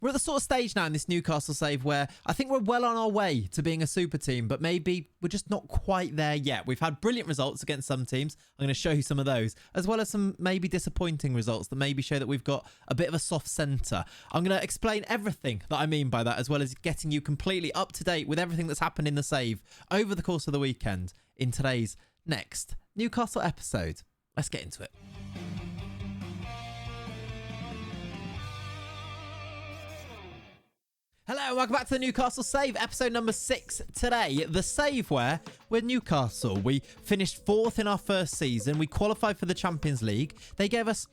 We're at the sort of stage now in this Newcastle save where I think we're well on our way to being a super team, but maybe we're just not quite there yet. We've had brilliant results against some teams. I'm going to show you some of those, as well as some maybe disappointing results that maybe show that we've got a bit of a soft centre. I'm going to explain everything that I mean by that, as well as getting you completely up to date with everything that's happened in the save over the course of the weekend in today's next Newcastle episode. Let's get into it. Hello and welcome back to the Newcastle Save, episode number 6 today. The save where we're Newcastle. We finished 4th in our first season. We qualified for the Champions League. They gave us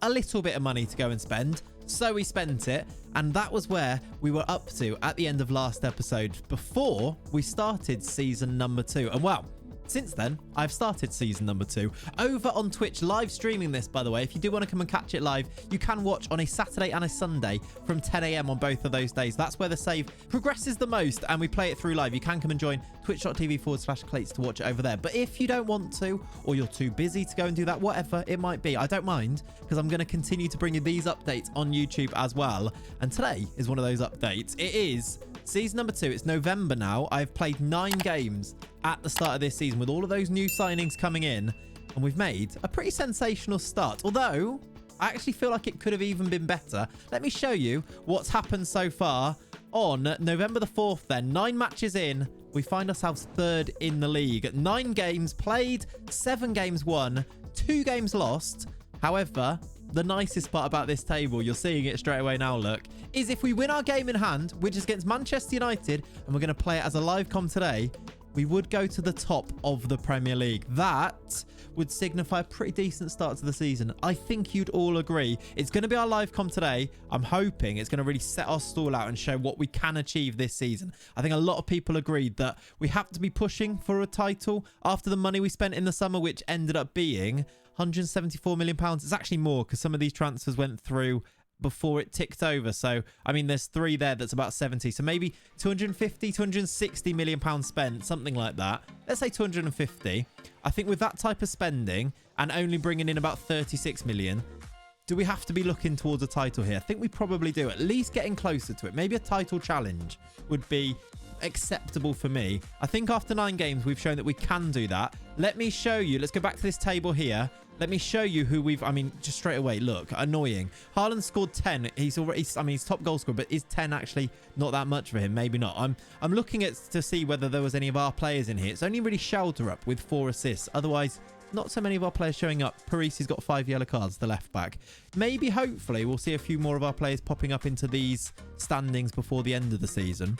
a little bit of money to go and spend, so we spent it. And that was where we were up to at the end of last episode before we started season number 2. And well, since then, I've started season number 2 over on Twitch, live streaming this, by the way. If you do want to come and catch it live, you can watch on a Saturday and a Sunday from 10 a.m. on both of those days. That's where the save progresses the most and we play it through live. You can come and join twitch.tv/Clayts to watch it over there. But if you don't want to, or you're too busy to go and do that, whatever it might be, I don't mind, because I'm going to continue to bring you these updates on YouTube as well. And today is one of those updates. It is season number 2. It's November now. I've played 9 games at the start of this season with all of those new signings coming in, and we've made a pretty sensational start, although I actually feel like it could have even been better. Let me show you what's happened so far on November the 4th then. 9 matches in, we find ourselves 3rd in the league. 9 games played, 7 games won, 2 games lost. However, the nicest part about this table, you're seeing it straight away now, look, is if we win our game in hand, which is against Manchester United, and we're going to play it as a live com today, we would go to the top of the Premier League. That would signify a pretty decent start to the season. I think you'd all agree. It's going to be our live com today. I'm hoping it's going to really set our stall out and show what we can achieve this season. I think a lot of people agreed that we have to be pushing for a title after the money we spent in the summer, which ended up being £174 million. It's actually more because some of these transfers went through before it ticked over. So, I mean, there's 3 there that's about 70. So maybe 250, 260 million pounds spent, something like that. Let's say 250. I think with that type of spending and only bringing in about 36 million, do we have to be looking towards a title here? I think we probably do, at least getting closer to it. Maybe a title challenge would be acceptable for me. I think after 9 games, we've shown that we can do that. Let me show you. Let's go back to this table here. Let me show you who we've... I mean, just straight away, look, annoying. Haaland scored 10. He's already... I mean, he's top goal scorer, but is 10 actually not that much for him? Maybe not. I'm looking at to see whether there was any of our players in here. It's only really Shelterup with 4 assists. Otherwise, not so many of our players showing up. Parisi's got 5 yellow cards, the left back. Maybe, hopefully, we'll see a few more of our players popping up into these standings before the end of the season.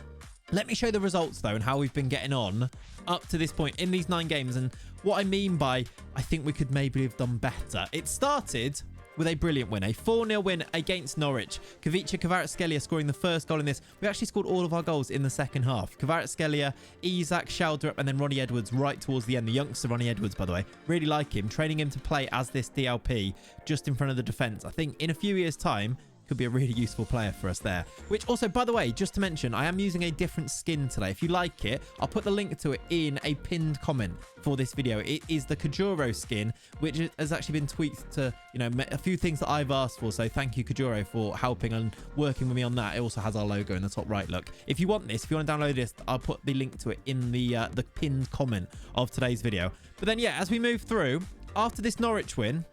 Let me show you the results, though, and how we've been getting on up to this point in these 9 games. And what I mean by, I think we could maybe have done better. It started with a brilliant win, a 4-0 win against Norwich. Kavica Kvaratskhelia scoring the first goal in this. We actually scored all of our goals in the second half. Kvaratskhelia, Isak, Shelterup, and then Ronnie Edwards right towards the end. The youngster Ronnie Edwards, by the way. Really like him. Training him to play as this DLP just in front of the defence. I think in a few years' time, could be a really useful player for us there. Which also, by the way, just to mention, I am using a different skin today. If you like it, I'll put the link to it in a pinned comment for this video. It is the Kajuro skin, which has actually been tweaked to, you know, a few things that I've asked for. So thank you, Kajuro, for helping and working with me on that. It also has our logo in the top right, look. If you want this, if you want to download this, I'll put the link to it in the pinned comment of today's video. But then, yeah, as we move through, after this Norwich win,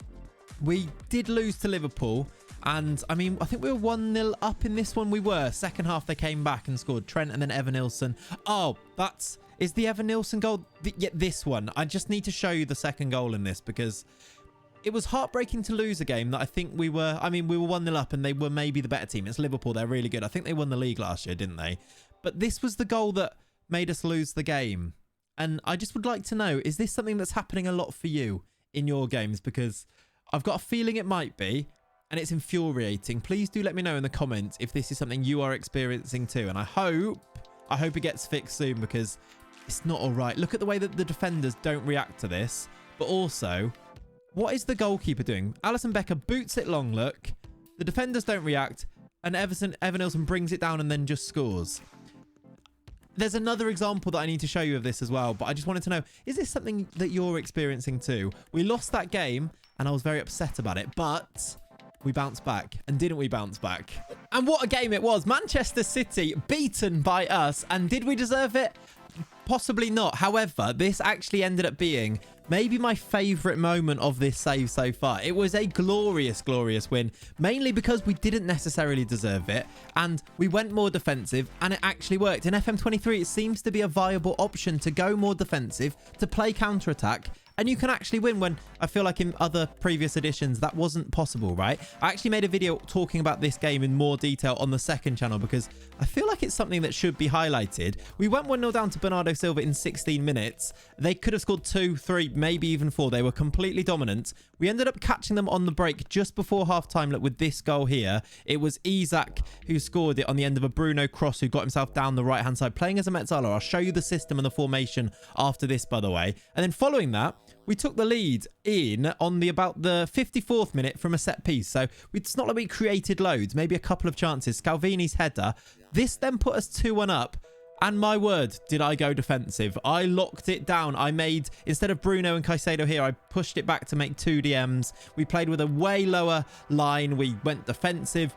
we did lose to Liverpool. And, I mean, I think we were 1-0 up in this one. We were. Second half, they came back and scored. Trent and then Evan Nilsson. Oh, is the Evan Nilsson goal? Yeah, this one. I just need to show you the second goal in this because it was heartbreaking to lose a game that I think we were... I mean, we were 1-0 up and they were maybe the better team. It's Liverpool. They're really good. I think they won the league last year, didn't they? But this was the goal that made us lose the game. And I just would like to know, is this something that's happening a lot for you in your games? Because I've got a feeling it might be. And it's infuriating. Please do let me know in the comments if this is something you are experiencing too. And I hope it gets fixed soon because it's not all right. Look at the way that the defenders don't react to this. But also, what is the goalkeeper doing? Alisson Becker boots it long, look. The defenders don't react. And Evan Nilsson brings it down and then just scores. There's another example that I need to show you of this as well. But I just wanted to know, is this something that you're experiencing too? We lost that game and I was very upset about it. But we bounced back. And didn't we bounce back? And what a game it was. Manchester City beaten by us. And did we deserve it? Possibly not. However, this actually ended up being maybe my favourite moment of this save so far. It was a glorious, glorious win, mainly because we didn't necessarily deserve it and we went more defensive and it actually worked. In FM23, it seems to be a viable option to go more defensive, to play counter-attack, and you can actually win when I feel like in other previous editions that wasn't possible, right? I actually made a video talking about this game in more detail on the second channel because I feel like it's something that should be highlighted. We went 1-0 down to Bernardo Silva in 16 minutes. They could have scored 2, 3, maybe even 4. They were completely dominant. We ended up catching them on the break just before half-time. Look, with this goal here, it was Isak who scored it on the end of a Bruno cross who got himself down the right-hand side, playing as a Metzala. I'll show you the system and the formation after this, by the way. And then following that, we took the lead in on about the 54th minute from a set piece. So it's not like we created loads, maybe a couple of chances. Scalvini's header. This then put us 2-1 up. And my word, did I go defensive. I locked it down. I made, instead of Bruno and Caicedo here, I pushed it back to make 2 DMs. We played with a way lower line. We went defensive.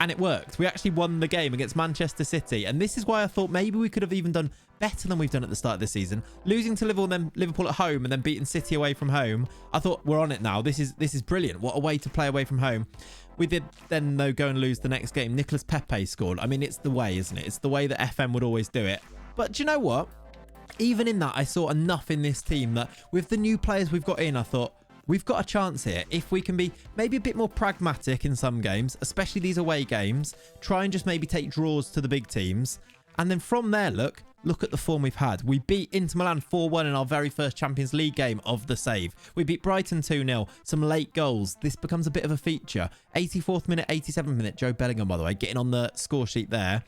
And it worked. We actually won the game against Manchester City. And this is why I thought maybe we could have even done better than we've done at the start of the season. Losing to Liverpool at home and then beating City away from home. I thought, we're on it now. This is brilliant. What a way to play away from home. We did then, though, go and lose the next game. Nicolas Pepe scored. I mean, it's the way, isn't it? It's the way that FM would always do it. But do you know what? Even in that, I saw enough in this team that with the new players we've got in, I thought, we've got a chance here. If we can be maybe a bit more pragmatic in some games, especially these away games, try and just maybe take draws to the big teams. And then from there, look at the form we've had. We beat Inter Milan 4-1 in our very first Champions League game of the save. We beat Brighton 2-0. Some late goals. This becomes a bit of a feature. 84th minute, 87th minute. Joe Bellingham, by the way, getting on the score sheet there.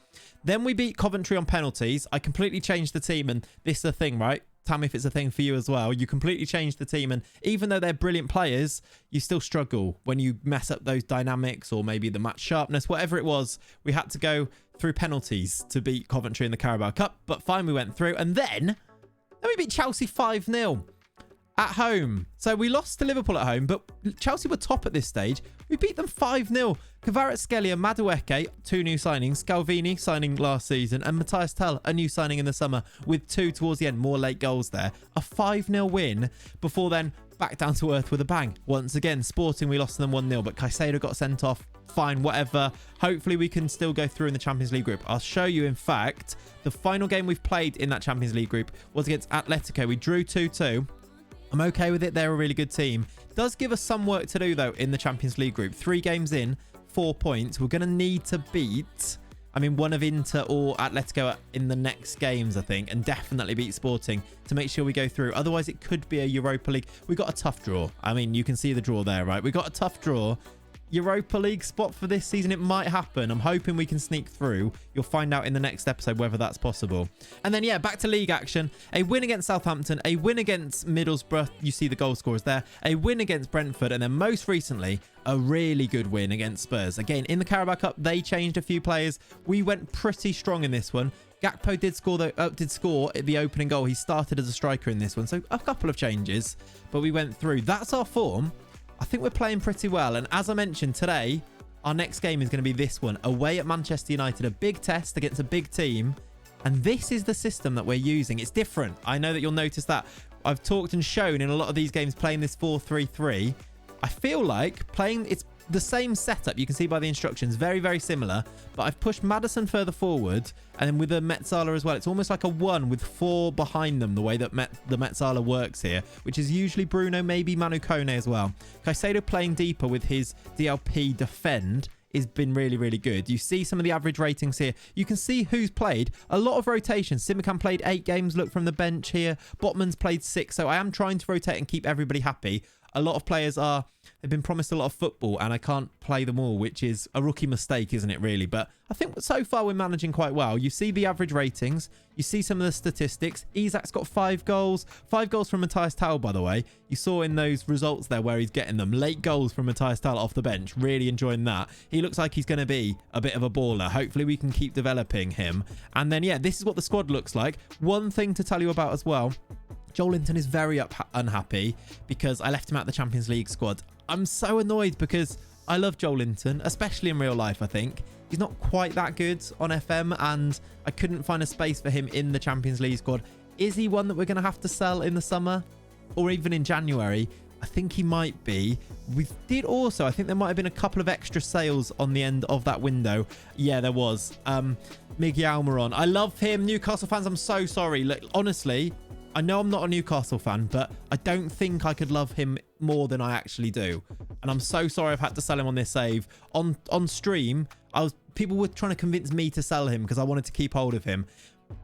Then we beat Coventry on penalties. I completely changed the team, and this is the thing, right? Tell me if it's a thing for you as well. You completely changed the team, and even though they're brilliant players, you still struggle when you mess up those dynamics or maybe the match sharpness, whatever it was. We had to go through penalties to beat Coventry in the Carabao Cup, but fine, we went through. And then we beat Chelsea 5-0 at home. So we lost to Liverpool at home, but Chelsea were top at this stage. We beat them 5-0. Kvaratskhelia, Madueke, 2 new signings. Scalvini, signing last season. And Matthias Tell, a new signing in the summer with 2 towards the end. More late goals there. A 5-0 win before then back down to earth with a bang. Once again, Sporting, we lost to them 1-0, but Caicedo got sent off. Fine, whatever. Hopefully we can still go through in the Champions League group. I'll show you, in fact, the final game we've played in that Champions League group was against Atletico. We drew 2-2. I'm okay with it. They're a really good team. Does give us some work to do, though, in the Champions League group. 3 games in, 4 points. We're going to need to beat, one of Inter or Atletico in the next games, I think, and definitely beat Sporting to make sure we go through. Otherwise, it could be a Europa League. We got a tough draw. You can see the draw there, right? We got a tough draw. Europa League spot for this season, it might happen. I'm hoping we can sneak through. You'll find out in the next episode whether that's possible. And then, yeah, back to league action. A win against Southampton, a win against Middlesbrough. You see the goal scorers there. A win against Brentford, and then most recently, a really good win against Spurs. Again, in the Carabao Cup, they changed a few players. We went pretty strong in this one. Gakpo did score the opening goal. He started as a striker in this one, so a couple of changes, but we went through. That's our form. I think we're playing pretty well. And as I mentioned today, our next game is going to be this one. Away at Manchester United. A big test against a big team. And this is the system that we're using. It's different. I know that you'll notice that. I've talked and shown in a lot of these games playing this 4-3-3. I feel like it's the same setup. You can see by the instructions, very, very similar. But I've pushed Maddison further forward. And then with the Metzala as well, it's almost like a 1 with 4 behind them, the way that the Metzala works here, which is usually Bruno, maybe Manu Kone as well. Caicedo playing deeper with his DLP defend has been really, really good. You see some of the average ratings here. You can see who's played. A lot of rotations. Simikan played 8 games, look, from the bench here. Botman's played 6. So I am trying to rotate and keep everybody happy. A lot of players they've been promised a lot of football and I can't play them all, which is a rookie mistake, isn't it, really? But I think so far we're managing quite well. You see the average ratings. You see some of the statistics. Isak's got 5 goals. 5 goals from Matthias Towell, by the way. You saw in those results there where he's getting them. Late goals from Matthias Towell off the bench. Really enjoying that. He looks like he's going to be a bit of a baller. Hopefully we can keep developing him. And then, yeah, this is what the squad looks like. One thing to tell you about as well. Joelinton is very unhappy because I left him out of the Champions League squad. I'm so annoyed because I love Joelinton, especially in real life, I think. he's not quite that good on FM, and I couldn't find a space for him in the Champions League squad. Is he one that we're going to have to sell in the summer or even in January? I think he might be. We did also, I think there might have been a couple of extra sales on the end of that window. Yeah, there was. Miggy Almiron. I love him. Newcastle fans, I'm so sorry. Look, honestly, I know I'm not a Newcastle fan, but I don't think I could love him more than I actually do. And I'm so sorry I've had to sell him on this save. On stream, people were trying to convince me to sell him because I wanted to keep hold of him.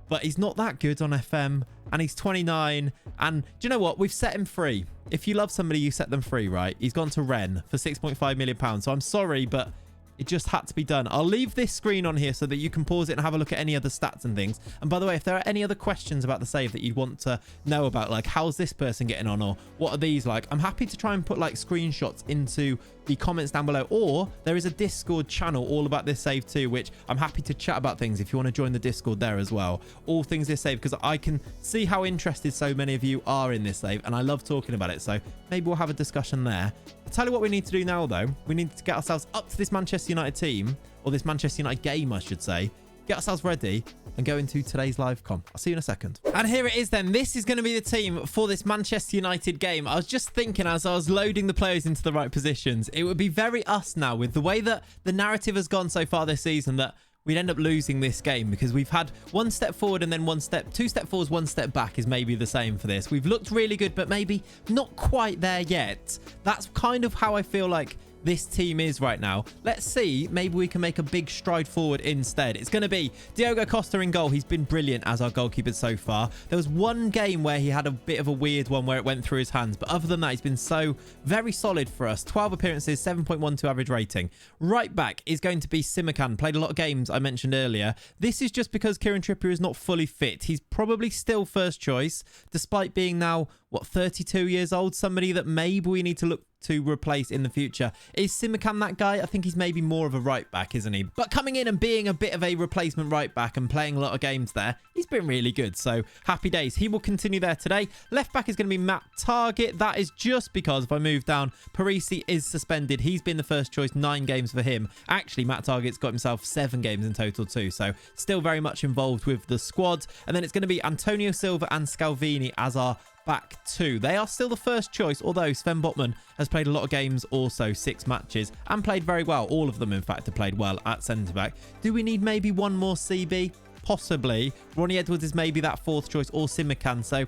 But he's not that good on FM, and he's 29. And do you know what? We've set him free. If you love somebody, you set them free, right? He's gone to Rennes for £6.5 million. So I'm sorry, but it just had to be done. I'll leave this screen on here so that you can pause it and have a look at any other stats and things. And by the way, if there are any other questions about the save that you'd want to know about, like how's this person getting on, or what are these like, I'm happy to try and put like screenshots into the comments down below. Or there is a Discord channel all about this save too, which I'm happy to chat about things if you want to join the Discord there as well. All things this save, because I can see how interested so many of you are in this save, and I love talking about it. So maybe we'll have a discussion there. I'll tell you what we need to do now though. We need to get ourselves up to this Manchester United team, or this Manchester United game, I should say. Get ourselves ready and go into today's live com. I'll see you in a second. And here it is then. This is going to be the team for this Manchester United game. I was just thinking as I was loading the players into the right positions, it would be very us now with the way that the narrative has gone so far this season, that we'd end up losing this game because we've had one step forward and then two step forwards, one step back is maybe the same for this. We've looked really good, but maybe not quite there yet. That's kind of how I feel like this team is right now. Let's see, maybe we can make a big stride forward instead. It's going to be Diogo Costa in goal. He's been brilliant as our goalkeeper so far. There was one game where he had a bit of a weird one where it went through his hands, but other than that, he's been so very solid for us. 12 appearances, 7.12 average rating. Right back is going to be Simakan. Played a lot of games, I mentioned earlier. This is just because Kieran Trippier is not fully fit. He's probably still first choice, despite being now, what, 32 years old? Somebody that maybe we need to look to replace in the future. Is Simakan that guy? I think he's maybe more of a right back, isn't he? But coming in and being a bit of a replacement right back and playing a lot of games there, he's been really good. So happy days. He will continue there today. Left back is going to be Matt Target. That is just because if I move down, Parisi is suspended. He's been the first choice, 9 games for him. Actually, Matt Target's got himself 7 games in total too. So still very much involved with the squad. And then it's going to be Antonio Silva and Scalvini as our back 2. They are still the first choice, although Sven Botman has played a lot of games, also 6 matches, and played very well. All of them, in fact, have played well at centre-back. Do we need maybe one more CB? Possibly. Ronnie Edwards is maybe that 4th choice, or Simakan. So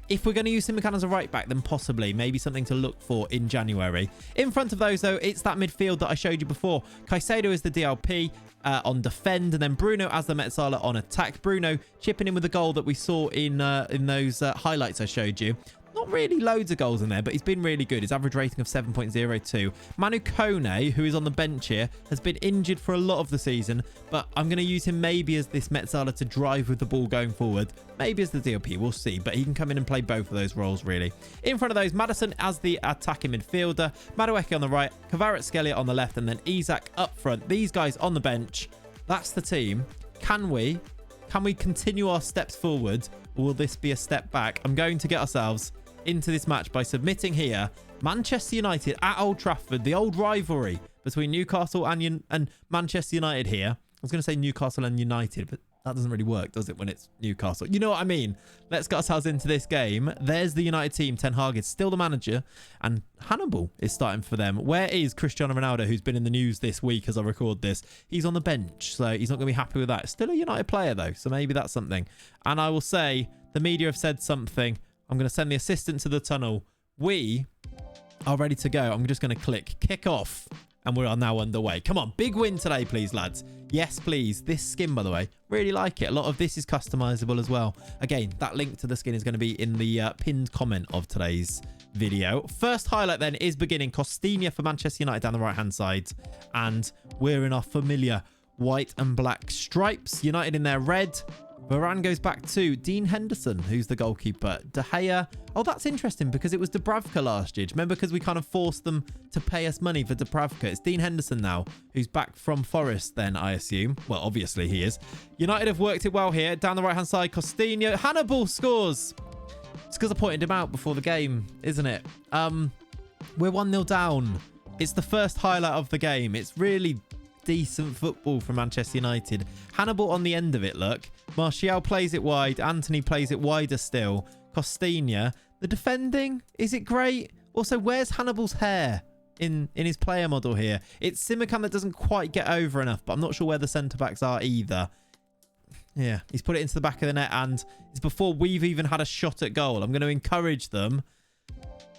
if we're going to use Simakan as a right back, then possibly maybe something to look for in January. In front of those, though, it's that midfield that I showed you before. Caicedo is the DLP on defend, and then Bruno as the Metzala on attack. Bruno chipping in with the goal that we saw in those highlights I showed you. Not really loads of goals in there, but he's been really good. His average rating of 7.02. Manu Kone, who is on the bench here, has been injured for a lot of the season, but I'm going to use him maybe as this Metzala to drive with the ball going forward. Maybe as the DLP, we'll see, but he can come in and play both of those roles, really. In front of those, Maddison as the attacking midfielder, Madueke on the right, Kvaratskhelia on the left, and then Isak up front. These guys on the bench. That's the team. Can we continue our steps forward, or will this be a step back? I'm going to get ourselves into this match by submitting here Manchester United at Old Trafford, the old rivalry between Newcastle and Manchester United here. I was going to say Newcastle and United, but that doesn't really work, does it, when it's Newcastle? You know what I mean? Let's get ourselves into this game. There's the United team. Ten Hag is still the manager, and Hannibal is starting for them. Where is Cristiano Ronaldo, who's been in the news this week as I record this? He's on the bench, so he's not going to be happy with that. Still a United player, though, so maybe that's something. And I will say, the media have said something. I'm going to send the assistant to the tunnel. We are ready to go. I'm just going to click kick off, and we are now underway. Come on, big win today, please, lads. Yes, please. This skin, by the way, really like it. A lot of this is customizable as well. Again, that link to the skin is going to be in the pinned comment of today's video. First highlight then is beginning. Costinha for Manchester United down the right-hand side, and we're in our familiar white and black stripes. United in their red. Varane goes back to Dean Henderson, who's the goalkeeper. De Gea. Oh, that's interesting because it was Dubravka last year. Do you remember? Because we kind of forced them to pay us money for Dubravka. It's Dean Henderson now, who's back from Forest then, I assume. Well, obviously he is. United have worked it well here. Down the right-hand side, Costinha. Hannibal scores. It's because I pointed him out before the game, isn't it? We're 1-0 down. It's the first highlight of the game. It's really decent football from Manchester United. Hannibal on the end of it, look. Martial plays it wide. Anthony plays it wider still. Costinha. The defending, is it great? Also, where's Hannibal's hair in his player model here? It's Simakan that doesn't quite get over enough, but I'm not sure where the centre-backs are either. Yeah, he's put it into the back of the net, and it's before we've even had a shot at goal. I'm going to encourage them.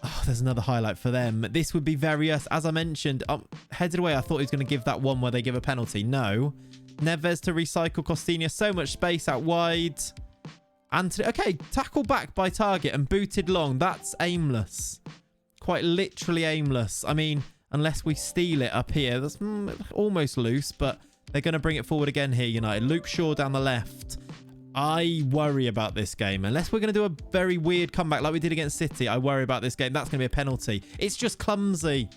Oh, there's another highlight for them. This would be very, as I mentioned, headed away. I thought he was going to give that one where they give a penalty. No. Neves to recycle Costinha. So much space out wide. Anthony. Okay, tackle back by target and booted long. That's aimless. Quite literally aimless. I mean, unless we steal it up here. That's almost loose, but they're going to bring it forward again here, United. Luke Shaw down the left. I worry about this game. Unless we're going to do a very weird comeback like we did against City, I worry about this game. That's going to be a penalty. It's just clumsy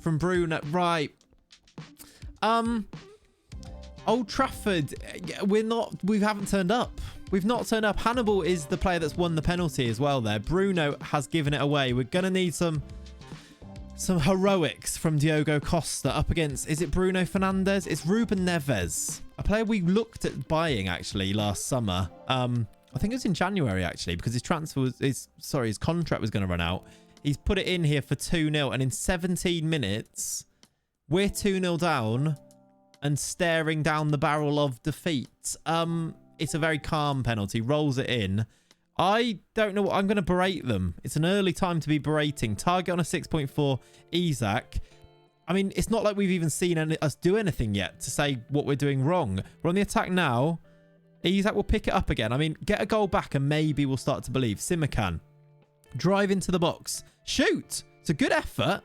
from Bruno. Right. Old Trafford, we haven't turned up. We've not turned up. Hannibal is the player that's won the penalty as well there. Bruno has given it away. We're going to need some heroics from Diogo Costa up against, is it Bruno Fernandes? It's Ruben Neves, a player we looked at buying actually last summer. I think it was in January actually, because his contract was going to run out. He's put it in here for 2-0, and in 17 minutes, we're 2-0 down and staring down the barrel of defeat. It's a very calm penalty, rolls it in. I don't know what I'm going to berate them. It's an early time to be berating. Target on a 6.4. Isak. I mean, it's not like we've even seen us do anything yet to say what we're doing wrong. We're on the attack now. Isak will pick it up again. I mean, get a goal back and maybe we'll start to believe. Simakan. Drive into the box. Shoot. It's a good effort.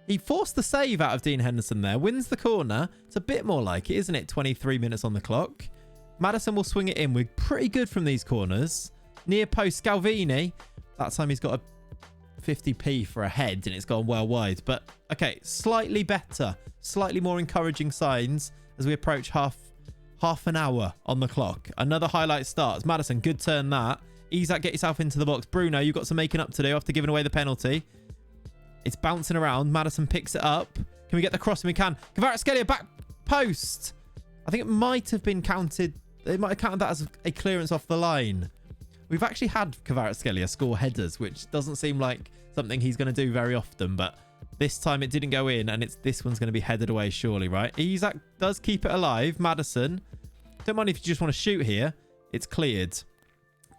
He forced the save out of Dean Henderson there. Wins the corner. It's a bit more like it, isn't it? 23 minutes on the clock. Madison will swing it in. We're pretty good from these corners. Near post, Scalvini. That time he's got a 50p for a head and it's gone well wide. But, okay, slightly better. Slightly more encouraging signs as we approach half an hour on the clock. Another highlight starts. Madison, good turn that. Isak, get yourself into the box. Bruno, you've got some making up to do after giving away the penalty. It's bouncing around. Madison picks it up. Can we get the cross? We can. Kvaratskhelia back post. I think it might have been counted. They might have counted that as a clearance off the line. We've actually had Kvaratskhelia score headers, which doesn't seem like something he's going to do very often. But this time it didn't go in, and this one's going to be headed away surely, right? Isak does keep it alive. Madison. Don't mind if you just want to shoot here. It's cleared.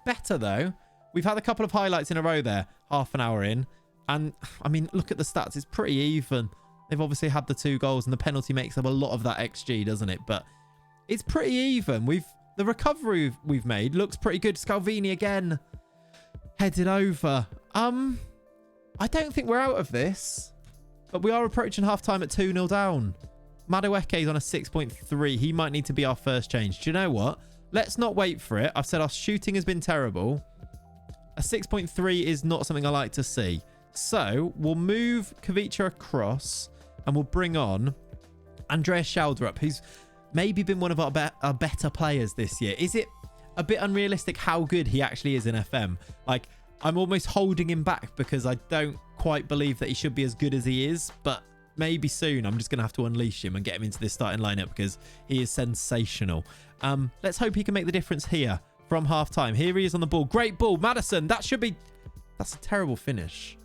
Better, though. We've had a couple of highlights in a row there. Half an hour in. And, I mean, look at the stats. It's pretty even. They've obviously had the 2 goals, and the penalty makes up a lot of that XG, doesn't it? But it's pretty even. The recovery we've made looks pretty good. Scalvini again. Headed over. I don't think we're out of this. But we are approaching half-time at 2-0 down. Madueke's on a 6.3. He might need to be our first change. Do you know what? Let's not wait for it. I've said our shooting has been terrible. A 6.3 is not something I like to see. So we'll move Kavicha across and we'll bring on Andreas Schaldrup, who's maybe been one of our better players this year. Is it a bit unrealistic how good he actually is in FM? Like, I'm almost holding him back because I don't quite believe that he should be as good as he is, but maybe soon I'm just going to have to unleash him and get him into this starting lineup because he is sensational. Let's hope he can make the difference here from half time. Here he is on the ball. Great ball. Madison, that's a terrible finish.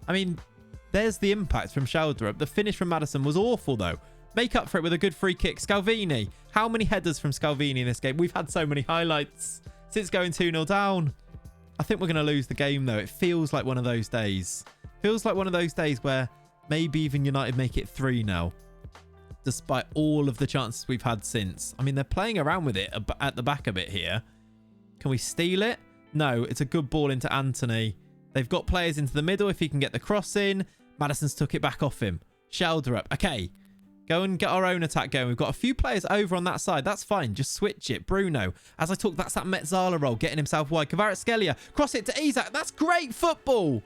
I mean, there's the impact from Schaldrup. The finish from Madison was awful, though. Make up for it with a good free kick. Scalvini. How many headers from Scalvini in this game? We've had so many highlights since going 2-0 down. I think we're going to lose the game, though. It feels like one of those days. Feels like one of those days where maybe even United make it 3-0. Despite all of the chances we've had since. I mean, they're playing around with it at the back a bit here. Can we steal it? No, it's a good ball into Anthony. They've got players into the middle if he can get the cross in. Madison's took it back off him. Schaldrup. Okay. Go and get our own attack going. We've got a few players over on that side. That's fine. Just switch it. Bruno. As I talk, that's that Metzala role. Getting himself wide. Kvaratskhelia. Cross it to Isak. That's great football.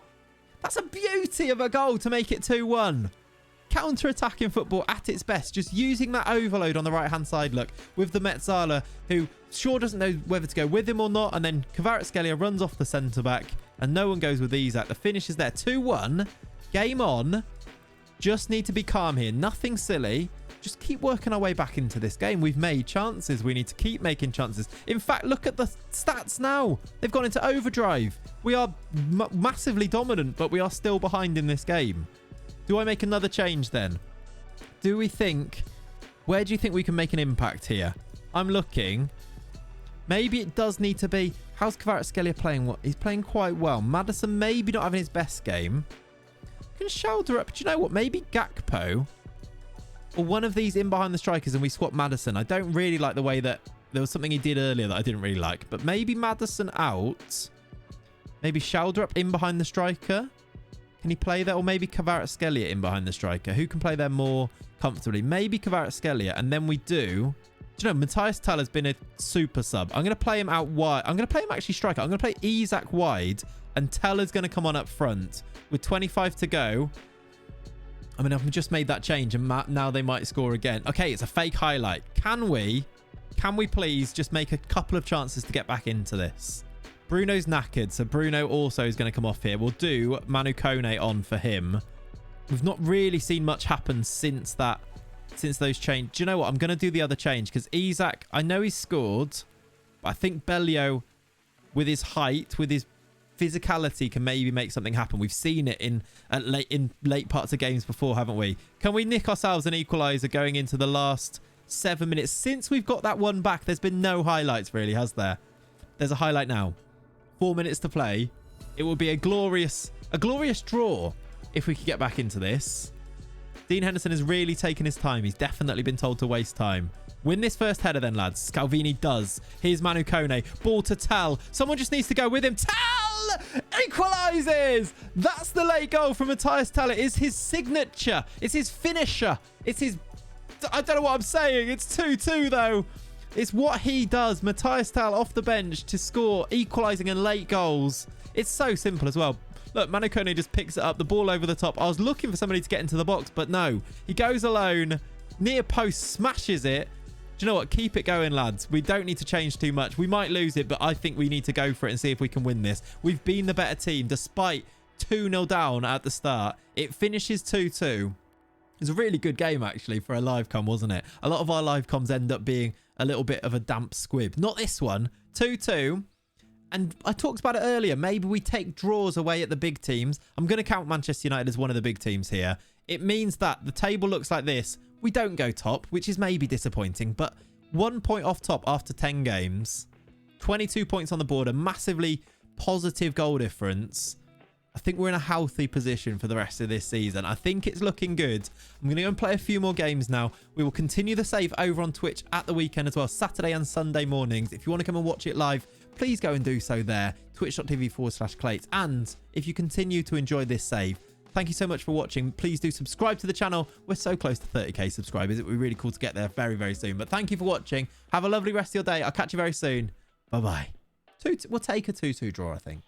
That's a beauty of a goal to make it 2-1. Counter-attacking football at its best. Just using that overload on the right-hand side, look, with the Metzala, who sure doesn't know whether to go with him or not. And then Kvaratskhelia runs off the centre-back. And no one goes with Isak. The finish is there. 2-1. Game on. Just need to be calm here. Nothing silly. just keep working our way back into this game. We've made chances. We need to keep making chances. In fact, look at the stats now. They've gone into overdrive. We are massively dominant, but we are still behind in this game. Do I make another change then? Do we think... Where do you think we can make an impact here? I'm looking. Maybe it does need to be... How's Kvaratskhelia playing? What? He's playing quite well. Maddison maybe not having his best game. Can shoulder up. Do you know what? Maybe Gakpo or one of these in behind the strikers and we swap Maddison. I don't really like the way that there was something he did earlier that I didn't really like. But maybe Maddison out. Maybe shoulder up in behind the striker. Can he play there? Or maybe Kvaratskhelia in behind the striker. Who can play there more comfortably? Maybe Kvaratskhelia. And then we do... Do you know, Matthias Tel has been a super sub. I'm going to play him out wide. I'm going to play him actually striker. I'm going to play Isak wide. And Teller's going to come on up front. With 25 to go... I mean, I've just made that change and now they might score again. Okay, it's a fake highlight. Can we please just make a couple of chances to get back into this? Bruno's knackered, so Bruno also is going to come off here. We'll do Manu Kone on for him. We've not really seen much happen since those changes. Do you know what? I'm going to do the other change because Isak, I know he's scored, but I think Bellio, with his height, with his physicality, can maybe make something happen. We've seen it in late parts of games before, haven't we? Can we nick ourselves an equaliser going into the last 7 minutes? Since we've got that one back, there's been no highlights really, has there? There's a highlight now. 4 minutes to play. It would be a glorious draw if we could get back into this. Dean Henderson has really taken his time. He's definitely been told to waste time. Win this first header then, lads. Scalvini does. Here's Manu Kone. Ball to Tal. Someone just needs to go with him. Tal equalises. That's the late goal from Matthias Tal. It is his signature. It's his finisher. It's his... I don't know what I'm saying. It's 2-2 though. It's what he does. Matthias Tal off the bench to score equalising and late goals. It's so simple as well. Look, Manu Kone just picks it up. The ball over the top. I was looking for somebody to get into the box, but no. He goes alone. Near post, smashes it. Do you know what? Keep it going, lads. We don't need to change too much. We might lose it, but I think we need to go for it and see if we can win this. We've been the better team despite 2-0 down at the start. It finishes 2-2. It's a really good game, actually, for a live com, wasn't it? A lot of our live coms end up being a little bit of a damp squib. Not this one. 2-2. And I talked about it earlier. Maybe we take draws away at the big teams. I'm going to count Manchester United as one of the big teams here. It means that the table looks like this. We don't go top, which is maybe disappointing. But 1 point off top after 10 games. 22 points on the board. A massively positive goal difference. I think we're in a healthy position for the rest of this season. I think it's looking good. I'm going to go and play a few more games now. We will continue the save over on Twitch at the weekend as well. Saturday and Sunday mornings. If you want to come and watch it live, please go and do so there. Twitch.tv/Clayts. And if you continue to enjoy this save, thank you so much for watching. Please do subscribe to the channel. We're so close to 30k subscribers. It would be really cool to get there very, very soon. But thank you for watching. Have a lovely rest of your day. I'll catch you very soon. Bye-bye. We'll take a 2-2 draw, I think.